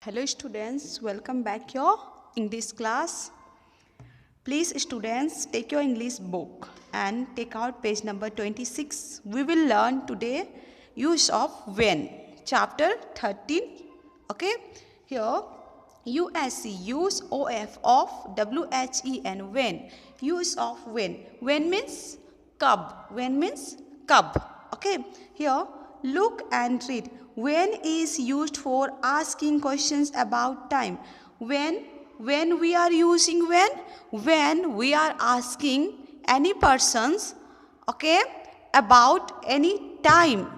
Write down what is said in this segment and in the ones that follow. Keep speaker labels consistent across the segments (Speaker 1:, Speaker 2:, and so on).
Speaker 1: Hello students, welcome back your English class. Please students take your English book and take out page number 26. We will learn today use of when, chapter 13. Okay, here USC use of WHEN when, use of when. When means cub, when means cub. Okay, here look and read. When is used for asking questions about time. When we are using when we are asking any persons, okay, about any time,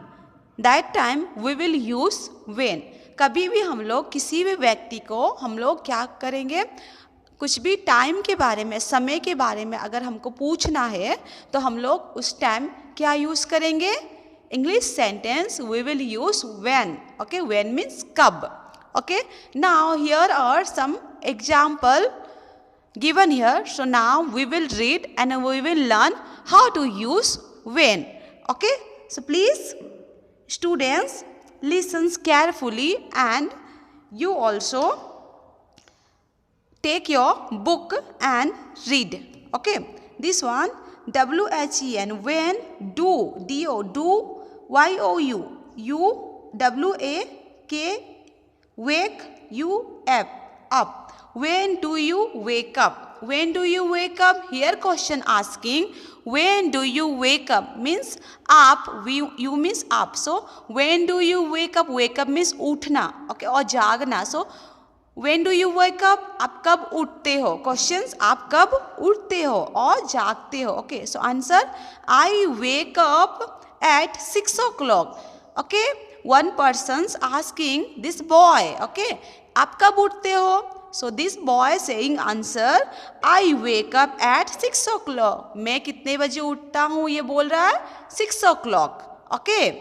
Speaker 1: that time we will use when. कभी भी हम लोग किसी भी व्यक्ति को हम लोग क्या करेंगे, कुछ भी टाइम के बारे में, समय के बारे में अगर हमको पूछना है तो हम लोग उस टाइम क्या यूज़ करेंगे. English sentence we will use when. Okay, when means कब. Okay, now here are some example given here. So now we will read and we will learn how to use when. Okay, so please students listen carefully and you also take your book and read. Okay, this one WHEN when, do, do, do, YOU, WAK, wake, up. When do you wake up? When do you wake up? Here question asking when do you wake up means up, you means up. So when do you wake up? Wake up means उठना, okay, और जागना. So when do you wake up? आप कब उठते हो? Questions, आप कब उठते हो और जागते हो? Okay, so answer I wake up at 6 o'clock. Okay, one person's asking this boy, okay, आप कब उठते हो? So this boy saying answer I wake up at 6 o'clock. मैं कितने बजे उठता हूँ ये बोल रहा है 6 o'clock. Okay,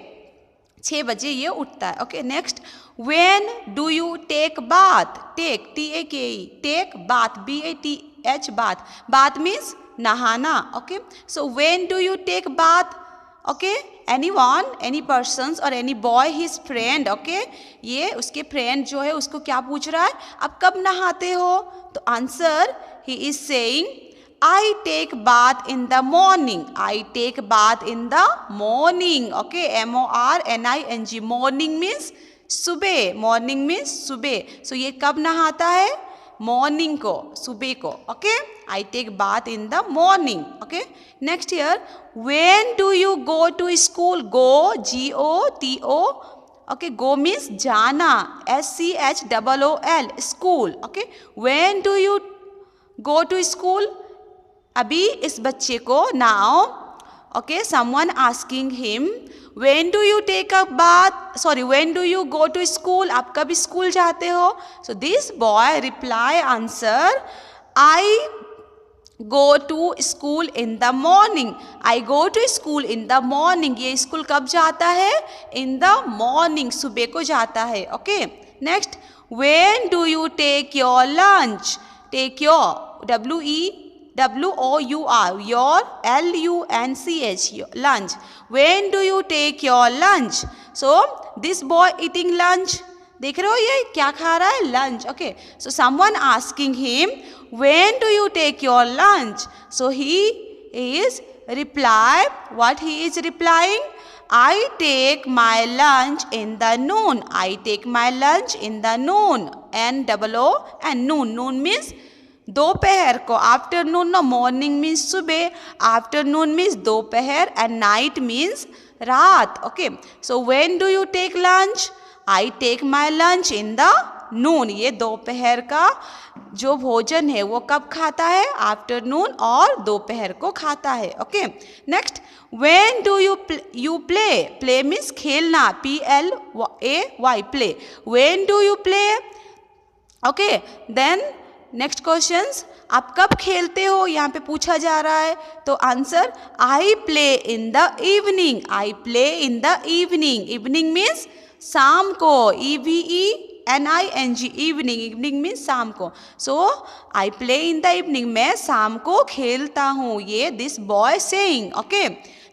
Speaker 1: 6 बजे ये उठता है. Okay, next when do you take bath? Take, T-A-K-E, take bath, B-A-T-H, bath. Bath means नहाना. Okay, so when do you take bath? Okay, anyone, any persons or any boy, his friend. Okay, ये उसके friend जो है उसको क्या पूछ रहा है, आप कब नहाते हो? तो answer he is saying I take bath in the morning. I take bath in the morning. Okay, MORNING. Morning means सुबह. Morning means सुबह. So ये कब नहाता है? Morning को, सुबह को. Okay, I take bath in the morning. Okay, next here when do you go to school? Go, GOTO. Okay, go means जाना, SCHOOL, school. Okay, when do you go to school? अभी इस बच्चे को now, okay, someone asking him when do you take a bath, sorry, when do you go to school? आप कब school जाते हो? So this boy reply answer I go to school in the morning. I go to school in the morning. ये school कब जाता है? In the morning, सुबह को जाता है. Okay, next when do you take your lunch? Take your, WOUR, your, LUNCH, your lunch. When do you take your lunch? So this boy eating lunch. देख रहे हो ये क्या खा रहा है? Lunch. Okay, so someone asking him when do you take your lunch? So he is reply, what he is replying? I take my lunch in the noon. I take my lunch in the noon. NOO and noon. Noon means दोपहर को. Afternoon no, morning means सुबह, afternoon means दोपहर and night means रात. Okay, so when do you take lunch? I take my lunch in the noon. ये दोपहर का जो भोजन है वो कब खाता है? आफ्टरनून और दोपहर को खाता है. Okay, next when do you play? Play means खेलना, PLAY, play. When do you play? Okay, then next questions, आप कब खेलते हो यहाँ पे पूछा जा रहा है. तो answer I play in the evening. I play in the evening. Evening means शाम को, EVENING, इवनिंग. इवनिंग मीन्स शाम को. So I play in the evening, मैं शाम को खेलता हूँ. ये this boy saying. Okay,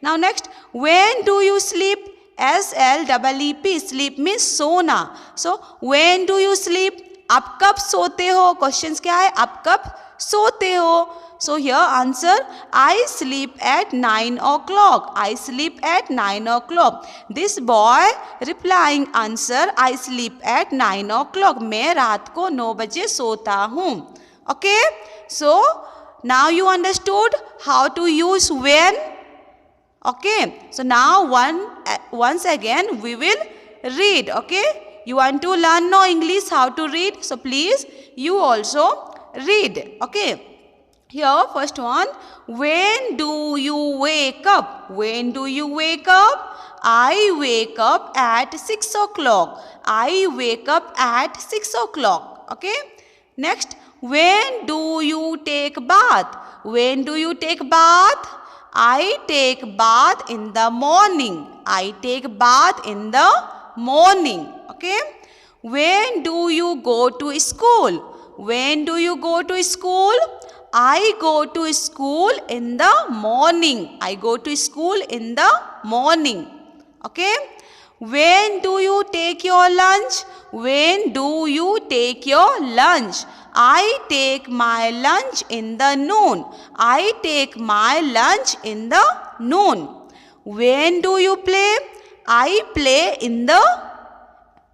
Speaker 1: now next when do you sleep? SLEEP, sleep means सोना. So when do you sleep? आप कब सोते हो? क्वेश्चन क्या है? आप कब सोते हो? So here answer, I sleep at 9 o'clock. I sleep at 9 o'clock. This boy replying answer, I sleep at 9 o'clock. मैं रात को 9 बजे सोता हूँ. Okay? So now you understood how to use when. Okay? So now once again we will read. Okay? You want to learn no English how to read? So please you also read. Okay? Here first one, when do you wake up? When do you wake up? I wake up at 6 o'clock. I wake up at 6 o'clock. Okay? Next, when do you take bath? When do you take bath? I take bath in the morning. I take bath in the morning. Okay? When do you go to school? When do you go to school? I go to school in the morning. I go to school in the morning. Okay? When do you take your lunch? When do you take your lunch? I take my lunch in the noon. I take my lunch in the noon. When do you play? I play in the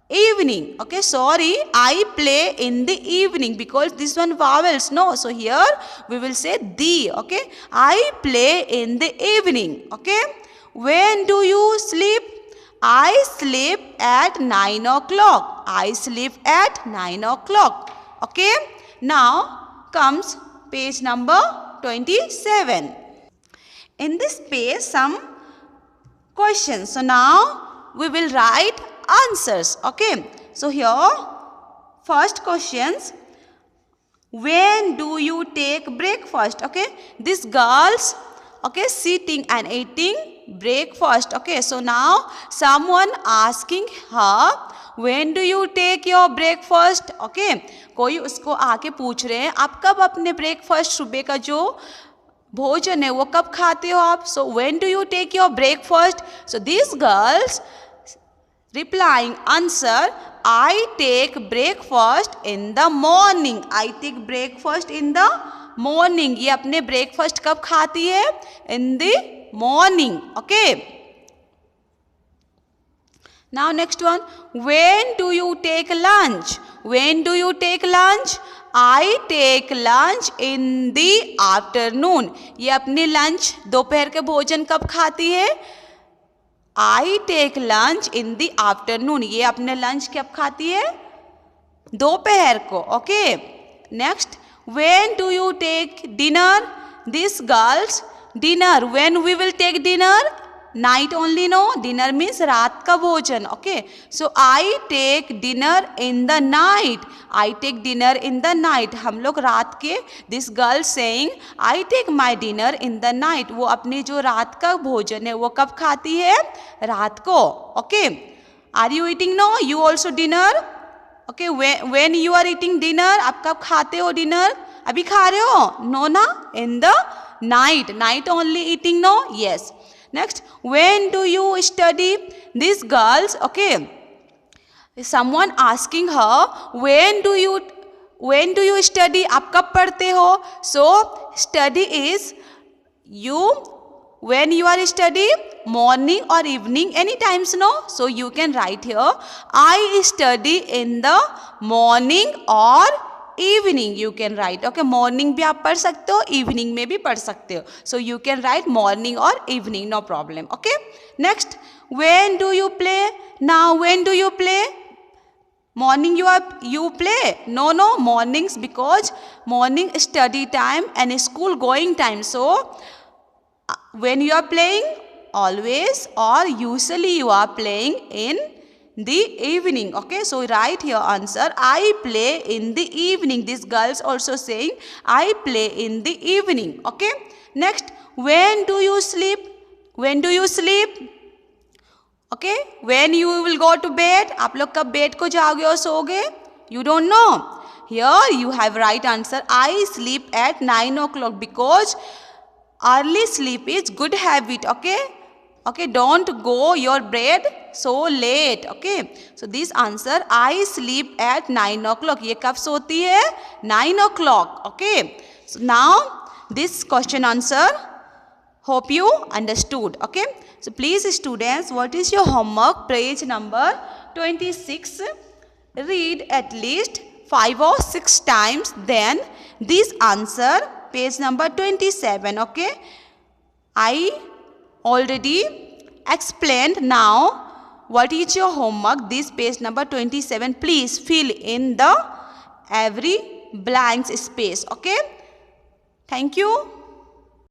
Speaker 1: evening. Okay, sorry, I play in the evening because this one vowels, no. So here we will say the. Okay, I play in the evening. Okay, when do you sleep? I sleep at 9 o'clock. I sleep at 9 o'clock. Okay, now comes page number 27. In this page some questions. So now we will write answers. Okay, so here first questions, when do you take breakfast? Okay, these girls, okay, sitting and eating breakfast. Okay, so now someone asking her, when do you take your breakfast? Okay, कोई उसको आके पूछ रहे हैं आप कब अपने breakfast सुबह का जो भोजन है वो कब खाते हो आप? So when do you take your breakfast? So these girls replying answer, I take breakfast in the morning. I take breakfast in the morning. ये अपने breakfast कब खाती है? In the morning. Okay. Now next one, when do you take lunch? When do you take lunch? I take lunch in the afternoon. ये अपने lunch दोपहर के भोजन कब खाती है? I take lunch in the afternoon. ये अपने lunch कब खाती है? दोपहर को. Okay. Next, when do you take dinner? These girls, dinner. When we will take dinner? Night only, no? Dinner means रात का भोजन. Okay. So I take dinner in the night. I take dinner in the night. हम लोग रात के, this girl saying I take my dinner in the night. वो अपनी जो रात का भोजन है वो कब खाती है? रात को. Okay. Are you eating? No? You also dinner? Okay. When you are eating dinner, आप कब खाते हो dinner? अभी खा रहे हो? No ना? In the night. Night only eating, no? Yes. Next, when do you study? These girls, okay, someone asking her, when do you study? आप कब पढ़ते हो? So study is you, when you are study, morning or evening, any times, no? So you can write here, I study in the morning or evening. You can write. Okay, morning भी आप पढ़ सकते हो, evening में भी पढ़ सकते हो. So you can write morning or evening, no problem. Okay. Next, when do you play? Now when do you play? Morning you play? No, mornings, because morning study time and school going time. So when you are playing, always or usually you are playing in the evening. Okay, so write here answer, I play in the evening. These girls also saying I play in the evening. Okay. Next, when do you sleep? When do you sleep? Okay, when you will go to bed? आप लोग कब bed को जाओगे और सोओगे? You don't know. Here you have right answer, I sleep at 9 o'clock because early sleep is good habit. Okay, Okay, don't go your bed so late. Okay, so this answer, I sleep at 9 o'clock. ये कब सोती है? 9 o'clock. Okay, so now this question answer, hope you understood. Okay, so please students, what is your homework? Page number 26. Read at least 5 or 6 times, then this answer, page number 27. Okay, I already explained. Now what is your homework? This page number 27. Please fill in the every blank space. Okay, thank you.